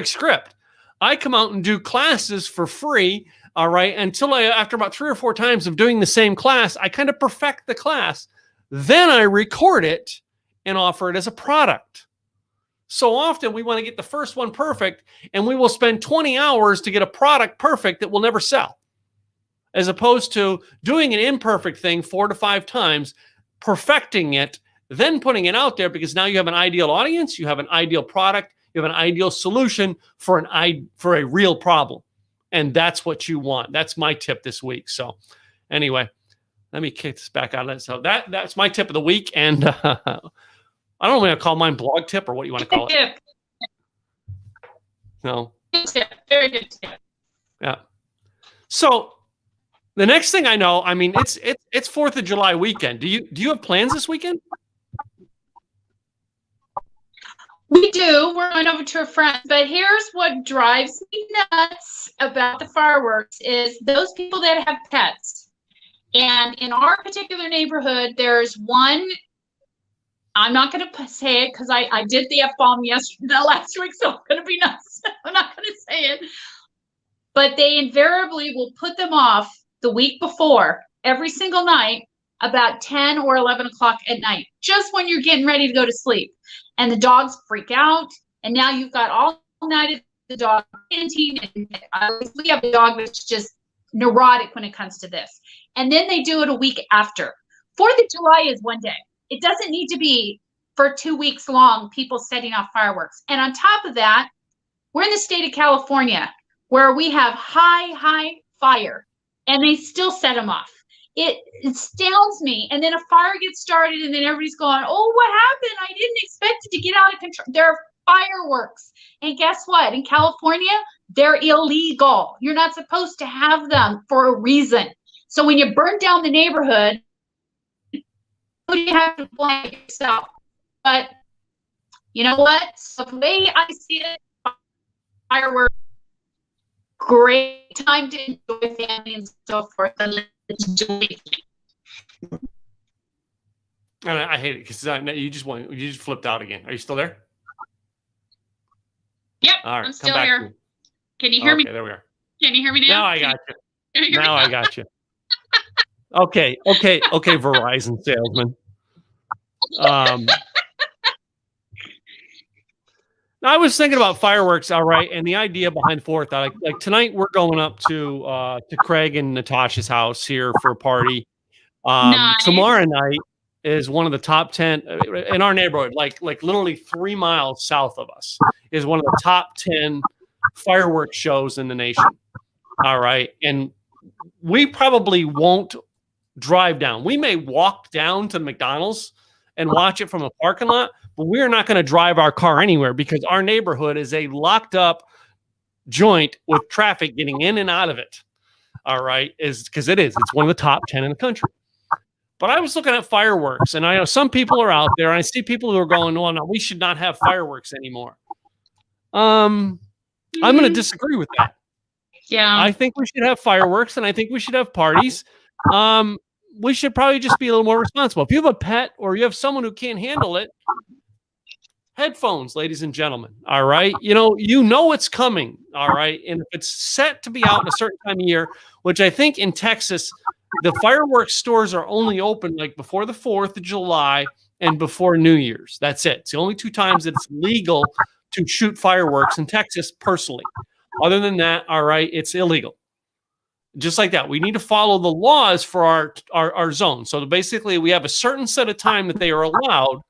[SPEAKER 1] script. I come out and do classes for free, all right, until after about 3 or 4 times of doing the same class, I kind of perfect the class. Then I record it and offer it as a product. So often we want to get the first one perfect, and we will spend 20 hours to get a product perfect that will never sell, as opposed to doing an imperfect thing 4 to 5 times, perfecting it, then putting it out there, because now you have an ideal audience, you have an ideal product, you have an ideal solution for a real problem. And that's what you want. That's my tip this week. So anyway, let me kick this back out of it. So that's my tip of the week. And I don't know what to call mine, blog tip, or what you want to call it. No.
[SPEAKER 2] Good tip. Very good tip.
[SPEAKER 1] Yeah. So the next thing I know, I mean, it's 4th of July weekend. Do you have plans this weekend?
[SPEAKER 2] We do. We're going over to a friend. But here's what drives me nuts about the fireworks is those people that have pets. And in our particular neighborhood, there's one. I'm not going to say it because I did the F-bomb last week, so I'm going to be nuts. I'm not going to say it. But they invariably will put them off the week before, every single night, about 10 or 11 o'clock at night, just when you're getting ready to go to sleep. And the dogs freak out. And now you've got all night at the dog canteen. And we have a dog that's just neurotic when it comes to this. And then they do it a week after. 4th of July is one day. It doesn't need to be for 2 weeks long, people setting off fireworks. And on top of that, we're in the state of California where we have high fire, and they still set them off. It astounds me. And then a fire gets started, and then everybody's going, oh, what happened? I didn't expect it to get out of control. There are fireworks. And guess what? In California, they're illegal. You're not supposed to have them for a reason. So when you burn down the neighborhood, you have to blame yourself. But you know what? So the way I see it, fireworks, great time to enjoy family and so forth. And
[SPEAKER 1] I hate it because you just flipped out again. Are you still there?
[SPEAKER 2] Yep,
[SPEAKER 1] all right,
[SPEAKER 2] I'm still here. Can you hear me?
[SPEAKER 1] Okay, there we are.
[SPEAKER 2] Can you hear me now?
[SPEAKER 1] Now I got you. Now I got you. Okay, Verizon salesman. I was thinking about fireworks, all right, and the idea behind 4th. Like tonight, we're going up to Craig and Natasha's house here for a party.
[SPEAKER 2] Nice.
[SPEAKER 1] Tomorrow night is one of the top 10 in our neighborhood, like literally 3 miles south of us, is one of the top 10 fireworks shows in the nation. All right, and we probably won't drive down. We may walk down to McDonald's and watch it from a parking lot, but we're not going to drive our car anywhere because our neighborhood is a locked up joint with traffic getting in and out of it. All right, it's one of the top 10 in the country. But I was looking at fireworks, and I know some people are out there, and I see people who are going, well, no, we should not have fireworks anymore. I'm going to disagree with that.
[SPEAKER 2] Yeah.
[SPEAKER 1] I think we should have fireworks, and I think we should have parties. We should probably just be a little more responsible. If you have a pet or you have someone who can't handle it, headphones, ladies and gentlemen. All right. You know it's coming. All right. And if it's set to be out in a certain time of year, which I think in Texas, the fireworks stores are only open like before the 4th of July and before New Year's. That's it. It's the only 2 times that it's legal to shoot fireworks in Texas personally. Other than that, all right, it's illegal. Just like that. We need to follow the laws for our zone. So basically, we have a certain set of time that they are allowed.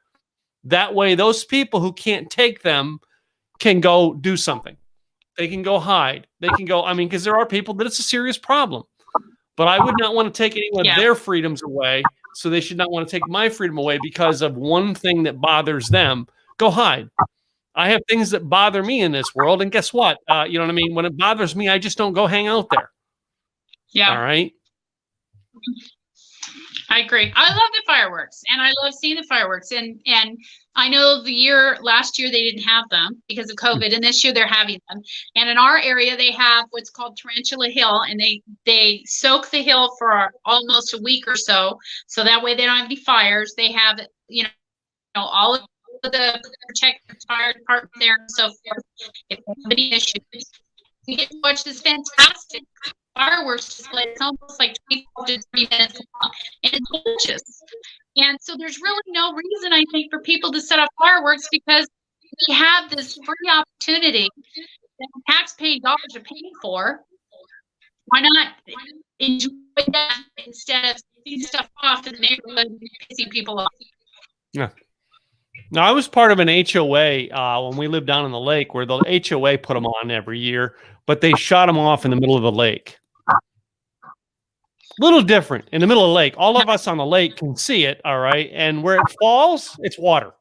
[SPEAKER 1] That way, those people who can't take them can go do something. They can go hide. They can go, because there are people that it's a serious problem. But I would not want to take any of their freedoms away. So they should not want to take my freedom away because of one thing that bothers them. Go hide. I have things that bother me in this world. And guess what? You know what I mean? When it bothers me, I just don't go hang out there.
[SPEAKER 2] Yeah.
[SPEAKER 1] All right.
[SPEAKER 2] I agree. I love the fireworks, and I love seeing the fireworks. And I know last year they didn't have them because of COVID, and this year they're having them. And in our area, they have what's called Tarantula Hill, and they soak the hill for almost a week or so that way they don't have any fires. They have all of the protective fire department there and so forth. If anybody issues, we get to watch this fantastic fireworks display. It's almost like 25 to 30 minutes long, and it's delicious. And so there's really no reason, I think, for people to set off fireworks because we have this free opportunity that tax-paying dollars are paying for. Why not enjoy that instead of setting stuff off in the neighborhood and pissing people off?
[SPEAKER 1] Yeah. Now, I was part of an HOA when we lived down in the lake where the HOA put them on every year, but they shot them off in the middle of the lake. Little different in the middle of the lake. All of us on the lake can see it, all right? And where it falls, it's water.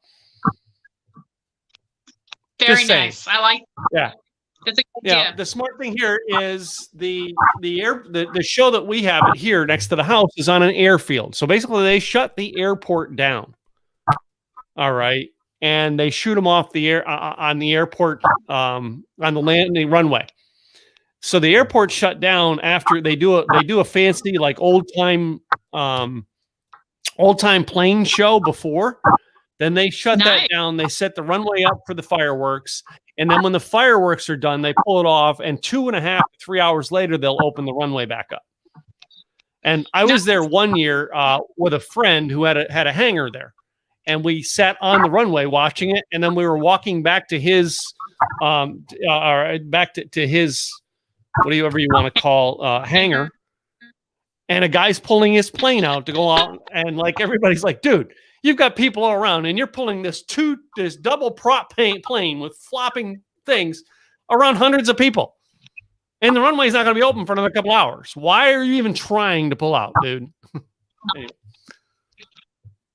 [SPEAKER 2] Very nice. I like that.
[SPEAKER 1] Yeah.
[SPEAKER 2] That's a good idea.
[SPEAKER 1] The smart thing here is the show that we have it here next to the house is on an airfield. So basically they shut the airport down. All right. And they shoot them off the air on the airport, on the landing runway. So the airport shut down after they do a fancy like old time plane show before. Then they shut that down. They set the runway up for the fireworks. And then when the fireworks are done, they pull it off. And 2.5 to 3 hours later, they'll open the runway back up. And I was there one year with a friend who had a hangar there. And we sat on the runway watching it. And then we were walking back to his his whatever you want to call hangar. And a guy's pulling his plane out to go out. And like everybody's like, dude, you've got people all around and you're pulling this double prop plane with flopping things around hundreds of people. And the runway's not going to be open for another couple hours. Why are you even trying to pull out, dude? Anyway.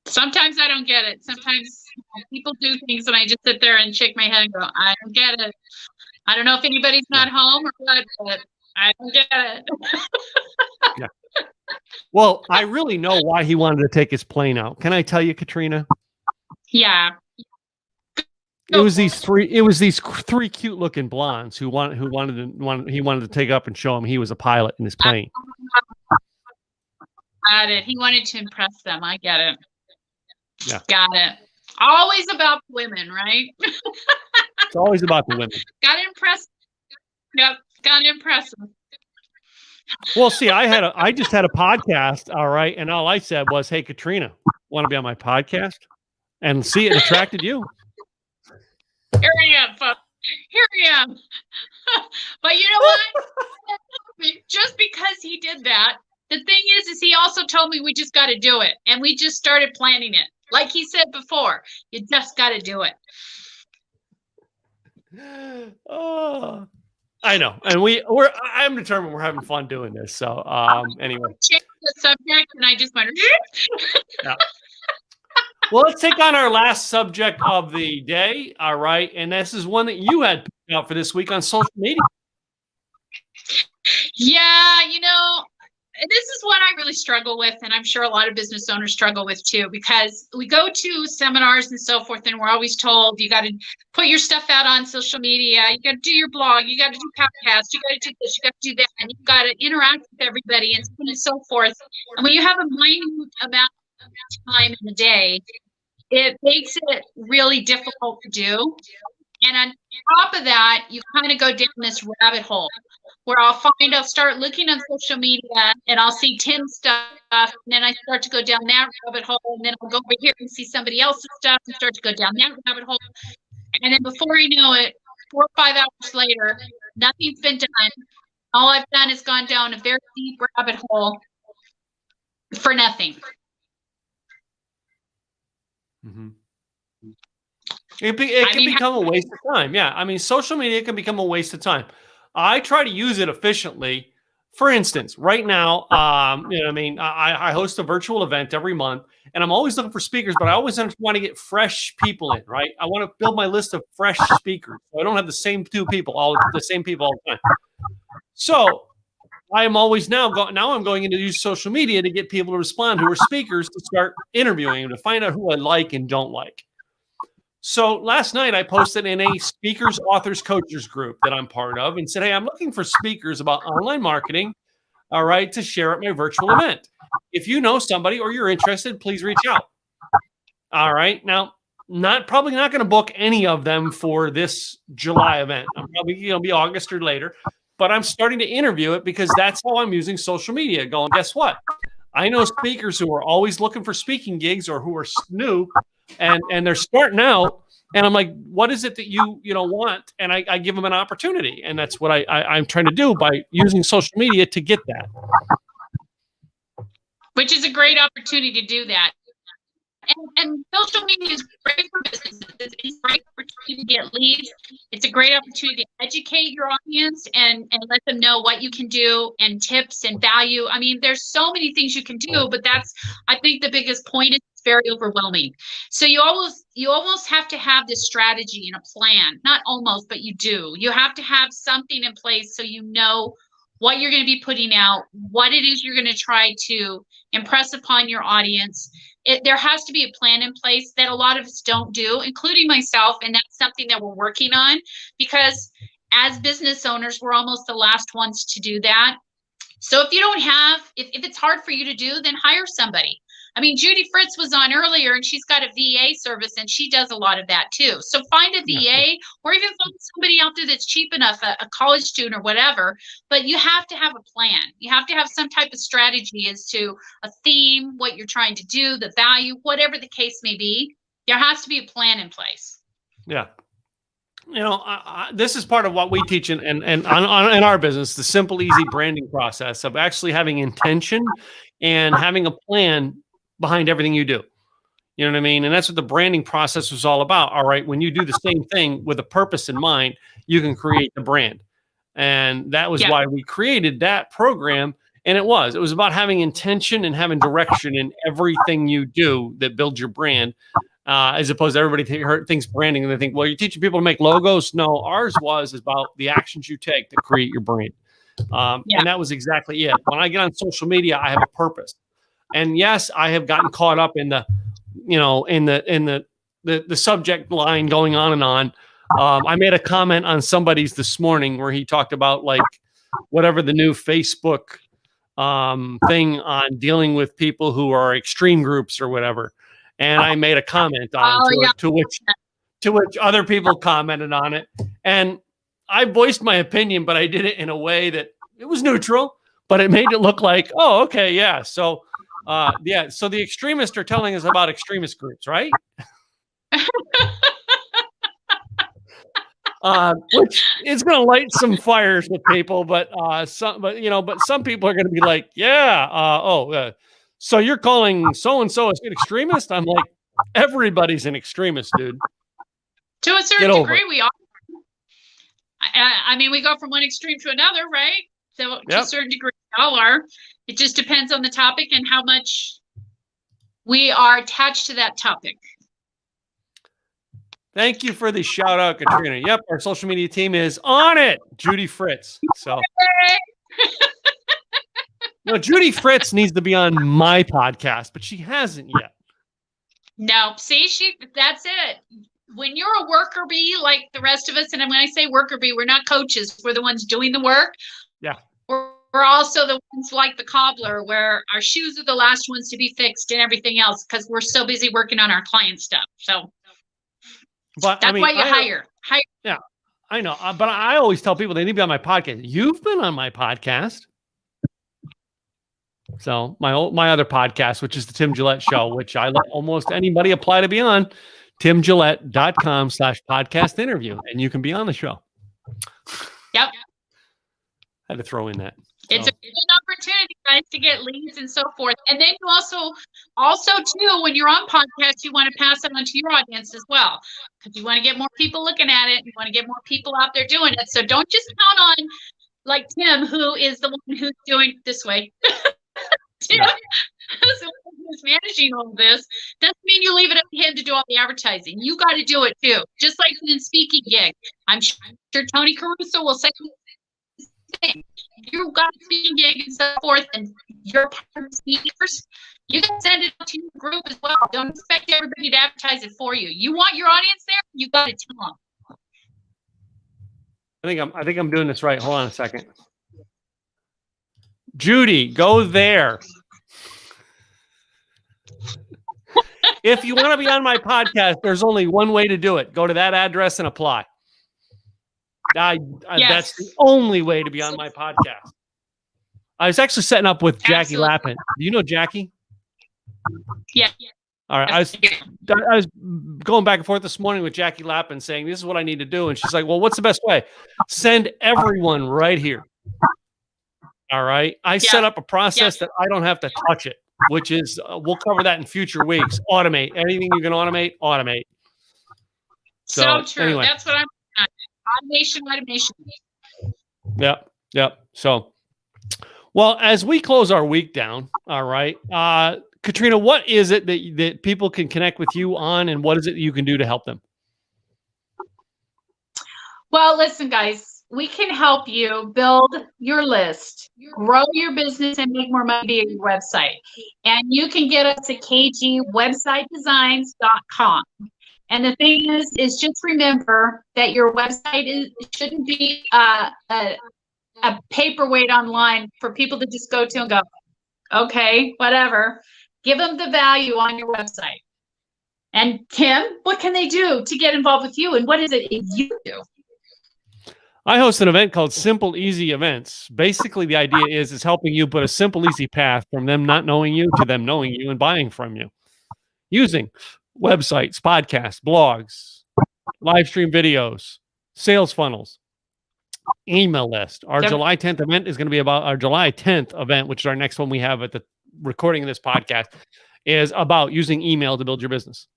[SPEAKER 2] Sometimes I don't get it. Sometimes people do things and I just sit there and shake my head and go, I don't get it. I don't know if anybody's not home or what, but I don't get it.
[SPEAKER 1] Yeah. Well, I really know why he wanted to take his plane out. Can I tell you, Katrina?
[SPEAKER 2] Yeah.
[SPEAKER 1] It was these three cute looking blondes he wanted to take up and show him he was a pilot in his plane.
[SPEAKER 2] Got it. He wanted to impress them. I get it.
[SPEAKER 1] Yeah.
[SPEAKER 2] Got it. Always about women, right?
[SPEAKER 1] It's always about the women.
[SPEAKER 2] Got to impress. Yep. Got to impress them.
[SPEAKER 1] Well, see, I just had a podcast, all right, and all I said was, "Hey, Katrina, want to be on my podcast?" And see, it attracted you.
[SPEAKER 2] Here I am, folks. Here I am. But you know what? Just because he did that, the thing is he also told me we just got to do it, and we just started planning it. Like he said before, you just got to do it.
[SPEAKER 1] Oh. I know, and I'm determined we're having fun doing this. So, anyway,
[SPEAKER 2] change the subject, and I just went.
[SPEAKER 1] Yeah. Well, let's take on our last subject of the day. All right, and this is one that you had picked out for this week on social media.
[SPEAKER 2] Yeah, this is what I really struggle with, and I'm sure a lot of business owners struggle with too, because we go to seminars and so forth, and we're always told you got to put your stuff out on social media, you got to do your blog, you got to do podcasts, you got to do this, you got to do that, and you got to interact with everybody and so forth. And when you have a minute amount of time in the day, it makes it really difficult to do. And on top of that, you kind of go down this rabbit hole where I'll start looking on social media and I'll see Tim's stuff. And then I start to go down that rabbit hole. And then I'll go over here and see somebody else's stuff and start to go down that rabbit hole. And then before I know it, 4 or 5 hours later, nothing's been done. All I've done is gone down a very deep rabbit hole for nothing.
[SPEAKER 1] Mm-hmm. It can become a waste of time. Yeah. I mean, social media can become a waste of time. I try to use it efficiently. For instance, right now, I host a virtual event every month, and I'm always looking for speakers, but I always want to get fresh people in, right? I want to build my list of fresh speakers. So I don't have the same people all the time. So I'm always now I'm going into use social media to get people to respond who are speakers, to start interviewing them, to find out who I like and don't like. So last night I posted in a speakers, authors, coaches group that I'm part of and said, hey, I'm looking for speakers about online marketing, all right, to share at my virtual event. If you know somebody or you're interested, please reach out. All right. Now, probably not going to book any of them for this July event. I'm probably going to be August or later, but I'm starting to interview it because that's how I'm using social media. Going, guess what? I know speakers who are always looking for speaking gigs or who are new, and they're starting out, and I'm like, what is it that you want? And I give them an opportunity, and that's what I'm trying to do by using social media to get that.
[SPEAKER 2] Which is a great opportunity to do that. And social media is great for businesses. It's a great opportunity to get leads. It's a great opportunity to educate your audience and let them know what you can do and tips and value. I mean, there's so many things you can do, but I think the biggest point is it's very overwhelming. So you almost have to have this strategy and a plan. Not almost, but you do. You have to have something in place so you know what you're going to be putting out, what it is you're going to try to impress upon your audience. There has to be a plan in place that a lot of us don't do, including myself, and that's something that we're working on, because as business owners, we're almost the last ones to do that. So if you don't have, if it's hard for you to do, then hire somebody. I mean, Judy Fritz was on earlier, and she's got a VA service, and she does a lot of that too. So find a VA, or even find somebody out there that's cheap enough, a college student or whatever. But you have to have a plan. You have to have some type of strategy as to a theme, what you're trying to do, the value, whatever the case may be. There has to be a plan in place.
[SPEAKER 1] Yeah. This is part of what we teach in our business, the simple, easy branding process of actually having intention and having a plan behind everything you do. You know what I mean? And that's what the branding process was all about. All right. When you do the same thing with a purpose in mind, you can create the brand. And that was why we created that program. And it was about having intention and having direction in everything you do that builds your brand. As opposed to everybody thinks branding and they think, well, you're teaching people to make logos. No, ours was about the actions you take to create your brand. And that was exactly it. When I get on social media, I have a purpose. And yes, I have gotten caught up in the subject line going on and on. I made a comment on somebody's this morning where he talked about like whatever the new Facebook thing on dealing with people who are extreme groups or whatever. And I made a comment on it, to which other people commented on it. And I voiced my opinion, but I did it in a way that it was neutral, but it made it look like, oh, okay, yeah. So, so the extremists are telling us about extremist groups, right? Which is going to light some fires with people, but some people are going to be like, so you're calling so-and-so an extremist? I'm like, everybody's an extremist, dude.
[SPEAKER 2] To a certain degree, we are. I mean, we go from one extreme to another, right? So to a certain degree, we all are. It just depends on the topic and how much we are attached to that topic.
[SPEAKER 1] Thank you for the shout out, Katrina. Yep, our social media team is on it. Judy Fritz. So No, Judy Fritz needs to be on my podcast, but she hasn't yet.
[SPEAKER 2] No, see, that's it. When you're a worker bee like the rest of us, and when I say worker bee, we're not coaches. We're the ones doing the work.
[SPEAKER 1] Yeah.
[SPEAKER 2] We're also the ones like the cobbler, where our shoes are the last ones to be fixed and everything else because we're so busy working on our client stuff. So
[SPEAKER 1] but
[SPEAKER 2] that's why you hire.
[SPEAKER 1] Yeah, I know. But I always tell people they need to be on my podcast. You've been on my podcast. So my other podcast, which is the Tim Gillette Show, which I let almost anybody apply to be on, timgillette.com/podcast interview, and you can be on the show.
[SPEAKER 2] Yep.
[SPEAKER 1] Had to throw in that.
[SPEAKER 2] It's a good opportunity, guys, to get leads and so forth. And then you also too, when you're on podcasts, you want to pass it on to your audience as well, because you want to get more people looking at it. You want to get more people out there doing it. So don't just count on like Tim, who is the one who's doing this way. Tim, who's managing all of this, doesn't mean you leave it up to him to do all the advertising. You got to do it too. Just like in speaking gig. I'm sure Tony Caruso will say the same. You've got a speaking gig and so forth, and you're part of the speakers. You can send it to your group as well. Don't expect everybody to advertise it for you. You want your audience there, you got to tell them.
[SPEAKER 1] I think I'm doing this right. Hold on a second. Judy, go there. If you want to be on my podcast, there's only one way to do it. Go to that address and apply. Yes. That's the only way to be on my podcast. I was actually setting up with Jackie Lappin. Do you know Jackie?
[SPEAKER 2] Yeah.
[SPEAKER 1] All right. I was going back and forth this morning with Jackie Lappin saying, this is what I need to do. And she's like, well, what's the best way? Send everyone right here. All right. I set up a process that I don't have to touch it, which is we'll cover that in future weeks. Automate. Anything you can automate.
[SPEAKER 2] So true.
[SPEAKER 1] Anyway.
[SPEAKER 2] That's what I'm automation.
[SPEAKER 1] Yep. So, well, as we close our week down, all right, Katrina, what is it that people can connect with you on, and what is it you can do to help them?
[SPEAKER 2] Well, listen, guys. We can help you build your list, grow your business, and make more money via your website. And you can get us at kgwebsitedesigns.com. And the thing is just remember that your website shouldn't be a paperweight online for people to just go to and go, okay, whatever. Give them the value on your website. And Tim, what can they do to get involved with you? And what is it you do?
[SPEAKER 1] I host an event called Simple Easy Events. Basically, the idea is helping you put a simple, easy path from them not knowing you to them knowing you and buying from you using websites, podcasts, blogs, live stream videos, sales funnels, email list. Our July 10th event is going to be about our July 10th event, which is our next one we have at the recording of this podcast, is about using email to build your business.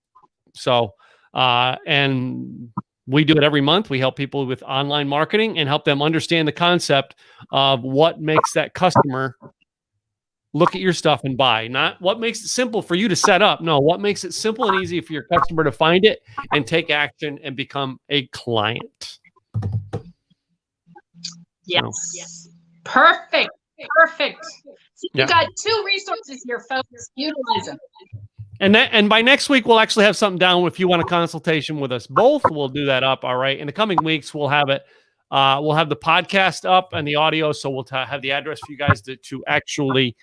[SPEAKER 1] So, and we do it every month. We help people with online marketing and help them understand the concept of what makes that customer look at your stuff and buy. Not what makes it simple for you to set up. No, what makes it simple and easy for your customer to find it and take action and become a client.
[SPEAKER 2] Yes. So. Perfect. So you got two resources here, folks. Utilize them.
[SPEAKER 1] And by next week, we'll actually have something down if you want a consultation with us both. We'll do that up. All right. In the coming weeks, we'll have it. We'll have the podcast up and the audio. So we'll have the address for you guys to actually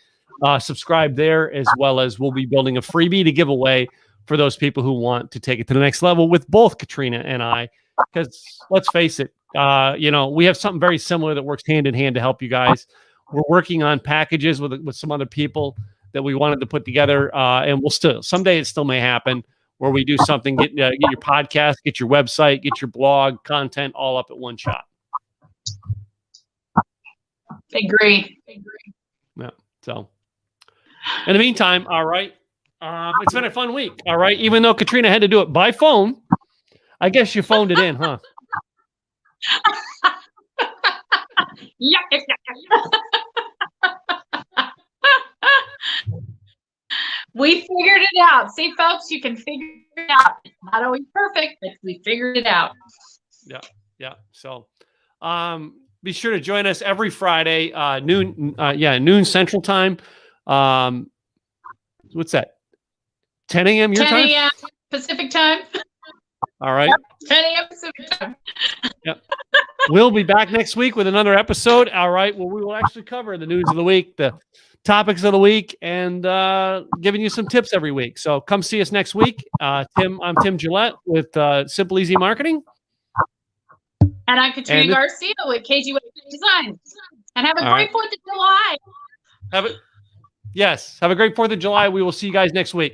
[SPEAKER 1] subscribe there, as well as we'll be building a freebie to give away for those people who want to take it to the next level with both Katrina and I. Because let's face it, we have something very similar that works hand in hand to help you guys. We're working on packages with some other people that we wanted to put together, and we'll someday it still may happen where we do something, get your podcast, get your website, get your blog content all up at one shot.
[SPEAKER 2] Agree.
[SPEAKER 1] Yeah. So in the meantime, all right, it's been a fun week. All right. Even though Katrina had to do it by phone, I guess you phoned it in, huh?
[SPEAKER 2] Yeah. We figured it out. See, folks, you can figure it out. It's not always perfect, but we figured it out.
[SPEAKER 1] Yeah. So, be sure to join us every Friday, noon Central Time. What's that? 10 a.m. your
[SPEAKER 2] 10
[SPEAKER 1] time?
[SPEAKER 2] a.m. Pacific time.
[SPEAKER 1] All right.
[SPEAKER 2] 10 a.m. Pacific time.
[SPEAKER 1] Yep. We'll be back next week with another episode. All right. Well, we will actually cover the news of the week, the topics of the week, and giving you some tips every week. So come see us next week. I'm Tim Gillette with Simple Easy Marketing.
[SPEAKER 2] And I'm Katrina Garcia with KG Design. And have a great 4th of July.
[SPEAKER 1] Have a great 4th of July. We will see you guys next week.